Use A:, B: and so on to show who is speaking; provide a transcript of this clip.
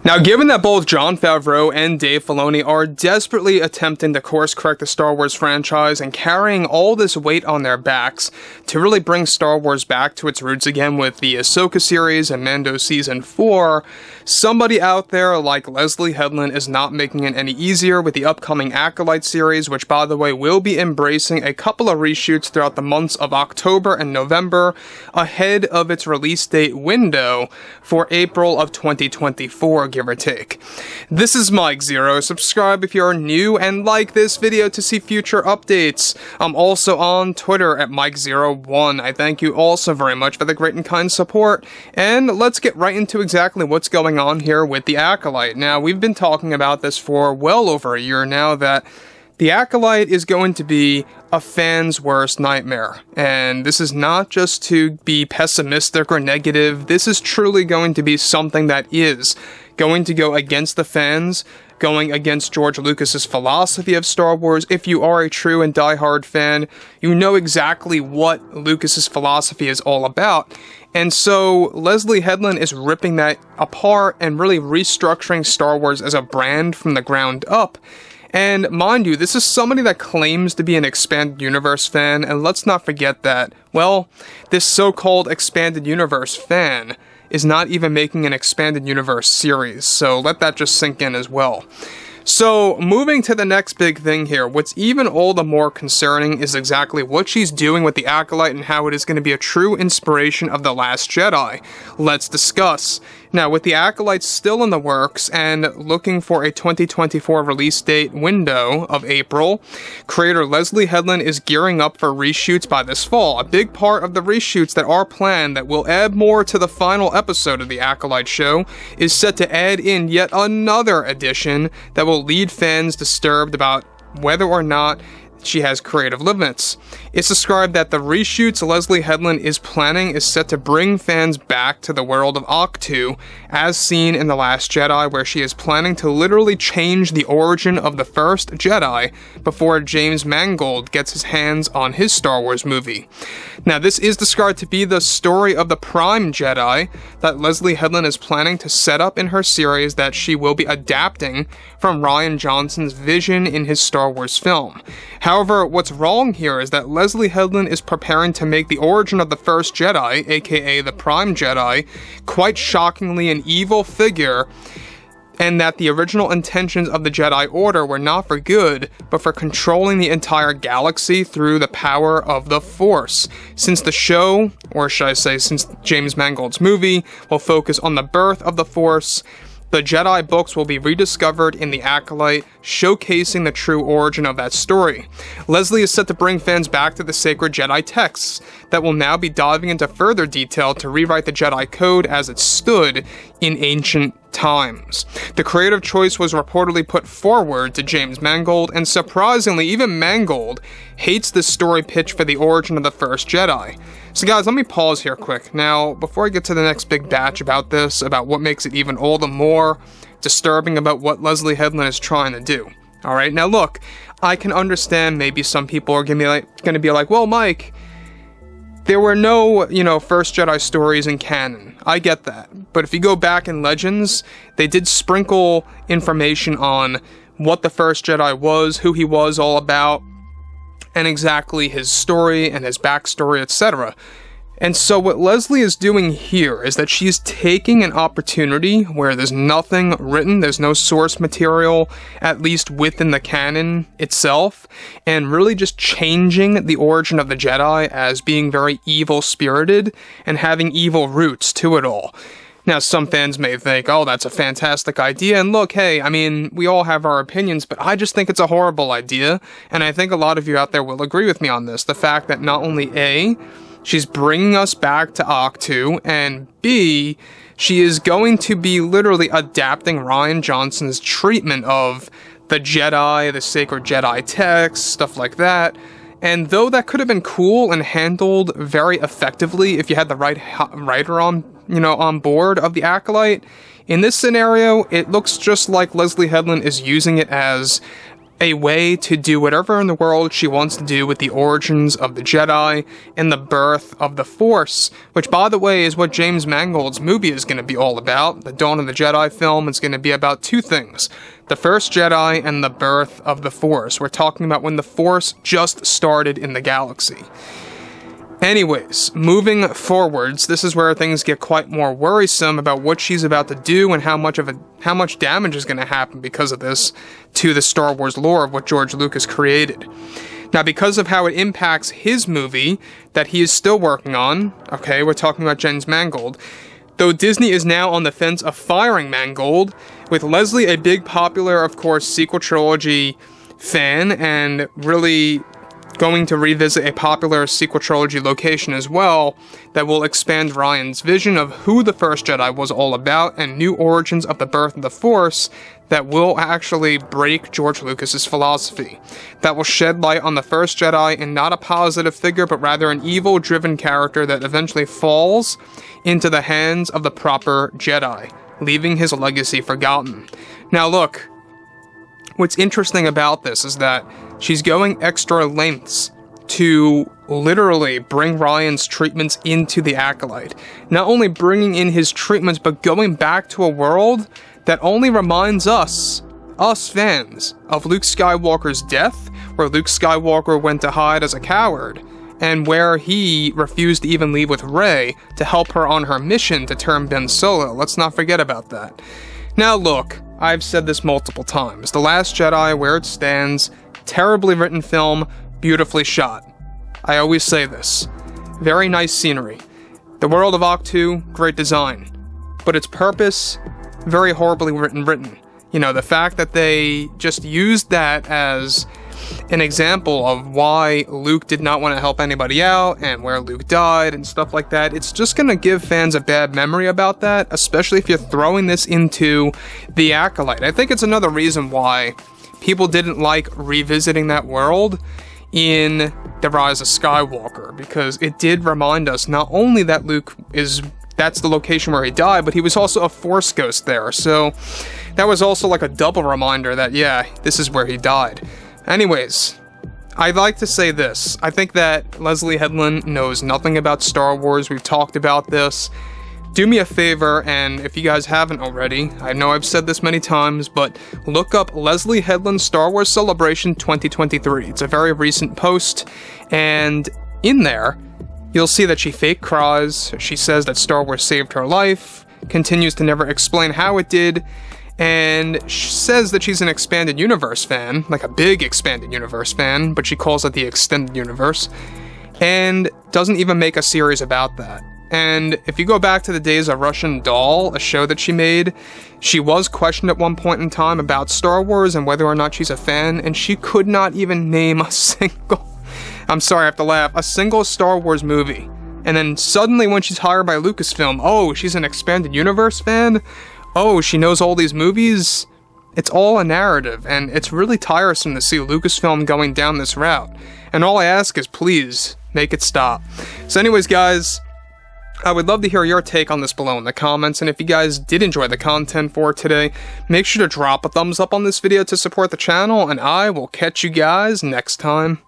A: Now, given that both Jon Favreau and Dave Filoni are desperately attempting to course-correct the Star Wars franchise and carrying all this weight on their backs to really bring Star Wars back to its roots again with the Ahsoka series and Mando Season 4, somebody out there like Leslye Headland is not making it any easier with the upcoming ACOLYTE series, which, by the way, will be embracing a couple of reshoots throughout the months of October and November ahead of its release date window for April of 2024, give or take. This is Mike Zero. Subscribe if you're new and like this video to see future updates. I'm also on Twitter at Mike01. I thank you all so very much for the great and kind support, and let's get right into exactly what's going on here with the ACOLYTE. Now, we've been talking about this for well over a year now, that the ACOLYTE is going to be a fan's worst nightmare. And this is not just to be pessimistic or negative. This is truly going to be something that is going to go against the fans, going against George Lucas's philosophy of Star Wars. If you are a true and diehard fan, you know exactly what Lucas's philosophy is all about. And so Leslye Headland is ripping that apart and really restructuring Star Wars as a brand from the ground up. And mind you, this is somebody that claims to be an expanded universe fan, and let's not forget that, well, this so-called expanded universe fan is not even making an expanded universe series, so let that just sink in as well. So, moving to the next big thing here, what's even all the more concerning is exactly what she's doing with the ACOLYTE and how it is going to be a true inspiration of The Last Jedi. Let's discuss. Now, with the ACOLYTE still in the works and looking for a 2024 release date window of April, creator Leslye Headland is gearing up for reshoots by this fall. A big part of the reshoots that are planned that will add more to the final episode of the ACOLYTE show is set to add in yet another addition that will leave fans disturbed about whether or not she has creative limits. It's described that the reshoots Leslye Headland is planning is set to bring fans back to the world of Ahsoka, as seen in The Last Jedi, where she is planning to literally change the origin of the first Jedi before James Mangold gets his hands on his Star Wars movie. Now, this is described to be the story of the Prime Jedi that Leslye Headland is planning to set up in her series that she will be adapting from Rian Johnson's vision in his Star Wars film. However, what's wrong here is that Leslye Headland is preparing to make the origin of the first Jedi, aka the Prime Jedi, quite shockingly an evil figure, and that the original intentions of the Jedi Order were not for good, but for controlling the entire galaxy through the power of the Force. Since the show, or should I say since James Mangold's movie, will focus on the birth of the Force, the Jedi books will be rediscovered in the ACOLYTE, showcasing the true origin of that story. Leslye is set to bring fans back to the sacred Jedi texts that will now be diving into further detail to rewrite the Jedi Code as it stood in ancient times. The creative choice was reportedly put forward to James Mangold, and surprisingly, even Mangold hates this story pitch for the origin of the first Jedi. So guys, let me pause here quick. Now, before I get to the next big batch about this, about what makes it even all the more disturbing about what Leslye Headland is trying to do. Alright, now look, I can understand maybe some people are gonna be like, well, Mike, there were no, First Jedi stories in canon. I get that. But if you go back in Legends, they did sprinkle information on what the First Jedi was, who he was all about, and exactly his story and his backstory, etc. And so what Leslye is doing here is that she's taking an opportunity where there's nothing written, there's no source material, at least within the canon itself, and really just changing the origin of the Jedi as being very evil-spirited and having evil roots to it all. Now, some fans may think, oh, that's a fantastic idea, and look, hey, I mean, we all have our opinions, but I just think it's a horrible idea, and I think a lot of you out there will agree with me on this. The fact that not only A, she's bringing us back to Ahsoka, and B, she is going to be literally adapting Rian Johnson's treatment of the Jedi, the sacred Jedi texts, stuff like that. And though that could have been cool and handled very effectively if you had the right writer on board of the ACOLYTE, in this scenario, it looks just like Leslye Headland is using it as a way to do whatever in the world she wants to do with the origins of the Jedi and the birth of the Force, which, by the way, is what James Mangold's movie is going to be all about. The Dawn of the Jedi film is going to be about two things: the first Jedi and the birth of the Force. We're talking about when the Force just started in the galaxy. Anyways, moving forwards, this is where things get quite more worrisome about what she's about to do and how much damage is going to happen because of this to the Star Wars lore of what George Lucas created. Now, because of how it impacts his movie that he is still working on, okay, we're talking about James Mangold, though Disney is now on the fence of firing Mangold, with Leslye a big popular, of course, sequel trilogy fan and really going to revisit a popular sequel trilogy location as well that will expand Rian's vision of who the First Jedi was all about and new origins of the birth of the Force that will actually break George Lucas's philosophy. That will shed light on the First Jedi and not a positive figure, but rather an evil-driven character that eventually falls into the hands of the proper Jedi, leaving his legacy forgotten. Now look, what's interesting about this is that she's going extra lengths to literally bring Rian's treatments into the Acolyte. Not only bringing in his treatments, but going back to a world that only reminds us fans, of Luke Skywalker's death, where Luke Skywalker went to hide as a coward, and where he refused to even leave with Rey to help her on her mission to turn Ben Solo. Let's not forget about that. Now look, I've said this multiple times. The Last Jedi, where it stands, terribly written film, beautifully shot. I always say this. Very nice scenery. The world of Ahch-To, great design. But its purpose, very horribly written. You know, the fact that they just used that as an example of why Luke did not want to help anybody out and where Luke died and stuff like that, it's just going to give fans a bad memory about that, especially if you're throwing this into the Acolyte. I think it's another reason why people didn't like revisiting that world in The Rise of Skywalker, because it did remind us not only that that's the location where he died, but he was also a Force ghost there, so that was also like a double reminder that, yeah, this is where he died. Anyways, I'd like to say this. I think that Leslye Headland knows nothing about Star Wars. We've talked about this. Do me a favor, and if you guys haven't already, I know I've said this many times, but look up Leslye Headland Star Wars Celebration 2023. It's a very recent post, and in there, you'll see that she fake cries, she says that Star Wars saved her life, continues to never explain how it did, and she says that she's an expanded universe fan, like a big expanded universe fan, but she calls it the extended universe, and doesn't even make a series about that. And if you go back to the days of Russian Doll, a show that she made, she was questioned at one point in time about Star Wars and whether or not she's a fan, and she could not even name a single, I'm sorry, I have to laugh, a single Star Wars movie. And then suddenly when she's hired by Lucasfilm, oh, she's an expanded universe fan? Oh, she knows all these movies? It's all a narrative, and it's really tiresome to see Lucasfilm going down this route. And all I ask is, please, make it stop. So anyways, guys, I would love to hear your take on this below in the comments, and if you guys did enjoy the content for today, make sure to drop a thumbs up on this video to support the channel, and I will catch you guys next time.